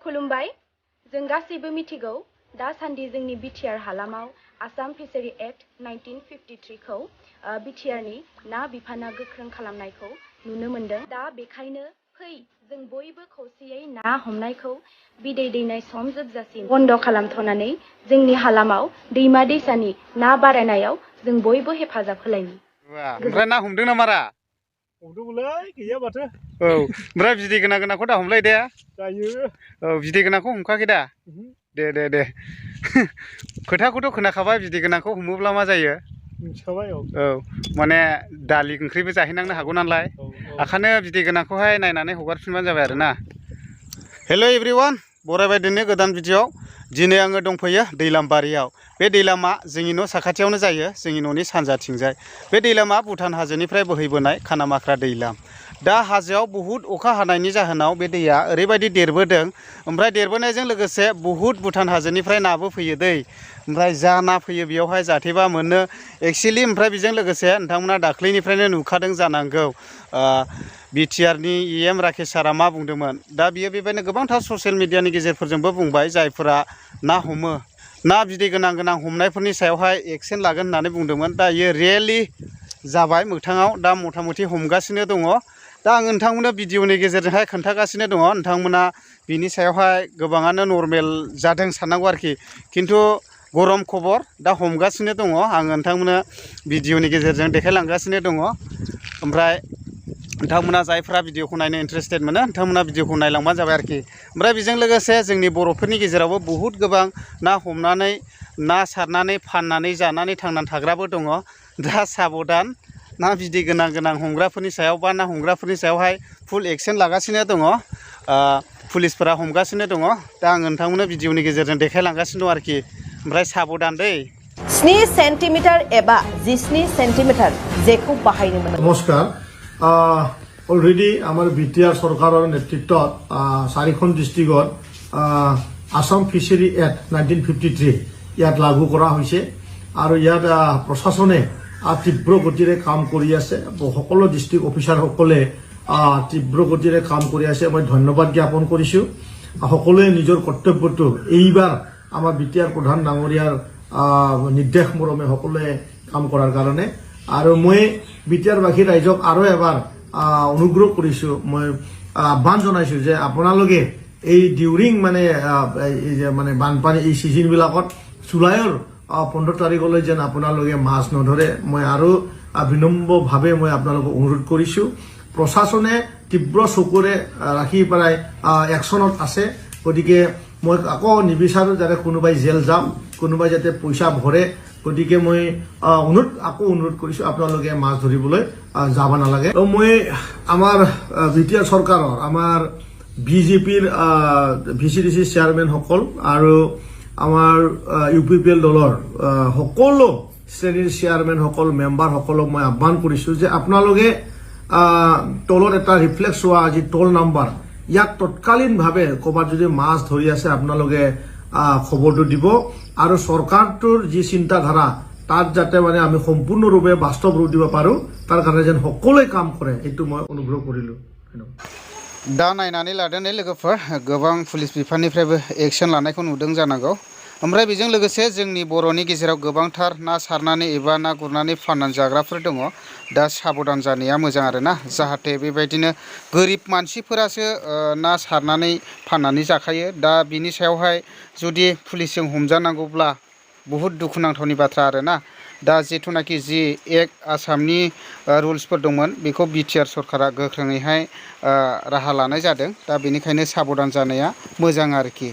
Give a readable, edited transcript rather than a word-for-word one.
खुलुमबाय जों गासैबो मिथिगौ दासान्दि जोंनि बिटिआर हालामाव आसाम फिसारि एक्ट 1953 खौ बिटिआरनि ना बिफाना गोख्रों खालामनायखौ नुनो मोनदों। दा बेखायनो फै जों बयबो खौसेयै ना हमनायखौ बिदै दैनाय सम जोबजासिम बन्द खालामथ'नानै जोंनि हालामाव दैमा दैसानि ना बारायनायाव जों बयबो हेफाजाब होलायनि। ओमफ्राय ना हमदों ना मारा? हमदोंमोनलै गैया माथो। औ ओमफ्राय बिदै गोनांखौ दा हमलाय दे। जायो। औ बिदै गोनांखौ हमखाखै दा? दे खोथाखौथ' खोनाखाबाय बिदै गोनांखौ हमोब्ला मा जायो? मिथिखाबाय औ माने दालि ओंख्रिबो जाहैनांनो हागौ नालाय ओंखायनो बिदै गोनांखौहाय नायनानै हगारफिनबानो जाबाय आरो ना। हेल' एभ्रिवान बरायबाय दिनै गोदान भिडिअ'आव। दिनै आङो दंफैयो दैलामबारियाव। बे दैलामा जोंनि न' साखाथियावनो जायो, जोंनि न'नि सानजाथिंजाय। बे दैलामा भुटान हाजोनिफ्राय बोहैबोनाय खानामाख्रा दैलाम। दा हाजोआव बहुद अखा हानायनि जाहोनाव बे दैया ओरैबायदि देरबोदों, ओमफ्राय देरबोनायजों लोगोसे बहुद भुटान हाजोनिफ्राय नाबो फैयो दै। ओमफ्राय जा ना फैयो बेयावहाय जाथेबा मोनो एक्सुवेलि। ओमफ्राय बेजों लोगोसे नोंथांमोना दाख्लैनिफ्रायनो नुखादों जानांगौ बिटिआरनि EM राकेश सारा मा बुंदोंमोन। दा बियो बेबायदिनो गोबांथार ससियेल मिडियानि गेजेरफोरजोंबो बुंबाय, जायफोरा ना हमो, ना बिदै गोनां हमनायफोरनि सायावहाय एक्सन लागोन होननानै बुंदोंमोन। दा इयो रियेलि जाबाय मोगथाङाव, दा मथा मथि हमगासिनो दङ। दा आं नोंथांमोननो भिडिअनि गेजेरजोंहाय खोन्थागासिनो दङ, नोंथांमोना बिनि सायावहाय गोबाङानो नर्मेल जादों साननांगौ आरोखि। खिन्थु गरम खबर, दा हमगासिनो दङ। आं नोंथांमोननो भिडिअनि गेजेरजों देखायलांगासिनो दङ। ओमफ्राय नोंथांमोना जायफ्रा भिडिअखौ नायनो इन्टारेस्टेड मोनो नोंथांमोना भिडिअखौ नायलांबानो जाबाय आरोखि। ओमफ्राय बेजों लोगोसे जोंनि बर'फोरनि गेजेरावबो बहुद गोबां ना हमनानै, ना सारनानै, फाननानै, जानानै थांनानै थाग्राबो दङ। दा साबधान, ना बिदै गोनां हमग्राफोरनि सायाव बा ना हमग्राफोरनि सायावहाय फुल एक्सन लागासिनो दङ। पुलिसफोरा हमगासिनो दङ। दा आं नोंथांमोननो भिडिअनि गेजेरजों देखायलांगासिनो दं आरोखि। ओमफ्राय साबधान दै। 7 सेन्टिमिटार एबा 17 सेन्टिमिटार जेखौ बाहायनो मोनो। नमस्कार। অলৰেডি আমাৰ বিটিআৰ চৰকাৰৰ নেতৃত্বত 4খন ডিষ্ট্ৰিক্টত আসাম ফিচাৰী এক্ট 1953 ইয়াত লাগু কৰা হৈছে আৰু ইয়াত প্ৰশাসনে তীব্ৰ গতিৰে কাম কৰি আছে। সকলো ডিষ্ট্ৰিক্ট অফিচাৰসকলে তীব্ৰ গতিৰে কাম কৰি আছে। মই ধন্যবাদ জ্ঞাপন কৰিছোঁ। সকলোৱে নিজৰ কৰ্তব্যটো এইবাৰ আমাৰ বিটিআৰ প্ৰধান ডাঙৰীয়াৰ নিৰ্দেশ মৰমে সকলোৱে কাম কৰাৰ কাৰণে। আৰু মই বিটিআৰবাসী ৰাইজক আৰু এবাৰ অনুগ্ৰহ কৰিছোঁ, মই আহ্বান জনাইছোঁ যে আপোনালোকে এই ডিউৰিং মানে বানপানী এই ছিজনবিলাকত জুলাইৰ 15 তাৰিখলৈ যেন আপোনালোকে মাছ নধৰে। মই আৰু বিনম্ৰভাৱে মই আপোনালোকক অনুৰোধ কৰিছোঁ। প্ৰশাসনে তীব্ৰ চকুৰে ৰাখি পেলাই একশ্যনত আছে। গতিকে মই আকৌ নিবিচাৰোঁ যাতে কোনোবাই জেল যাম, কোনোবাই যাতে পইচা ভৰে। গতিকে মই আকৌ অনুৰোধ কৰিছোঁ আপোনালোকে মাছ ধৰিবলৈ যাব নালাগে। মই আমাৰ বিটিআৰ চৰকাৰৰ, আমাৰ বিজেপিৰ VCDC চেয়াৰমেনসকল আৰু আমাৰ UPPL দলৰ সকলো শ্ৰেণীৰ চেয়াৰমেনসকল, মেম্বাৰসকলক মই আহ্বান কৰিছোঁ যে আপোনালোকে তলত এটা ৰিফ্লেক্স হোৱা যি টোল নাম্বাৰ, ইয়াক তৎকালীনভাৱে ক'ৰবাত যদি মাছ ধৰি আছে আপোনালোকে খবৰটো দিব। আৰু চৰকাৰটোৰ যি চিন্তাধাৰা তাত যাতে আমি সম্পূৰ্ণৰূপে বাস্তৱ ৰূপ দিব পাৰোঁ, তাৰ কাৰণে যেন সকলোৱে কাম কৰে, এইটো মই অনুগ্ৰহ কৰিলোঁ। दा नायनानै लादों लोगोफोर, गोबां पुलिस बिफाननिफ्रायबो एक्सन लानायखौ नुदों जानांगौ। ओमफ्राय बेजों लोगोसे जोंनि बर'नि गेजेराव गोबांथार ना सारनानै एबा ना गुरनानै फाननानै जाग्राफोर दङ। दा साबधान जानाया मोजां आरोना, जाहाथे बेबायदिनो गोरिब मानसिफोरासो ना सारनानै फाननानै जाखायो। दा बिनि सायावहाय जुदि पुलिसजों हमजानांगौब्ला बहुद दुखुनांथावनि बाथ्रा आरोना। दा जिथुनाखि जि एक्ट आसामनि रुल्सफोर दंमोन बेखौ बिटिआर सरकारा गोख्रोङैहाय राहा लानाय जादों। दा बेनिखायनो साबधान जानाया मोजां आरोखि।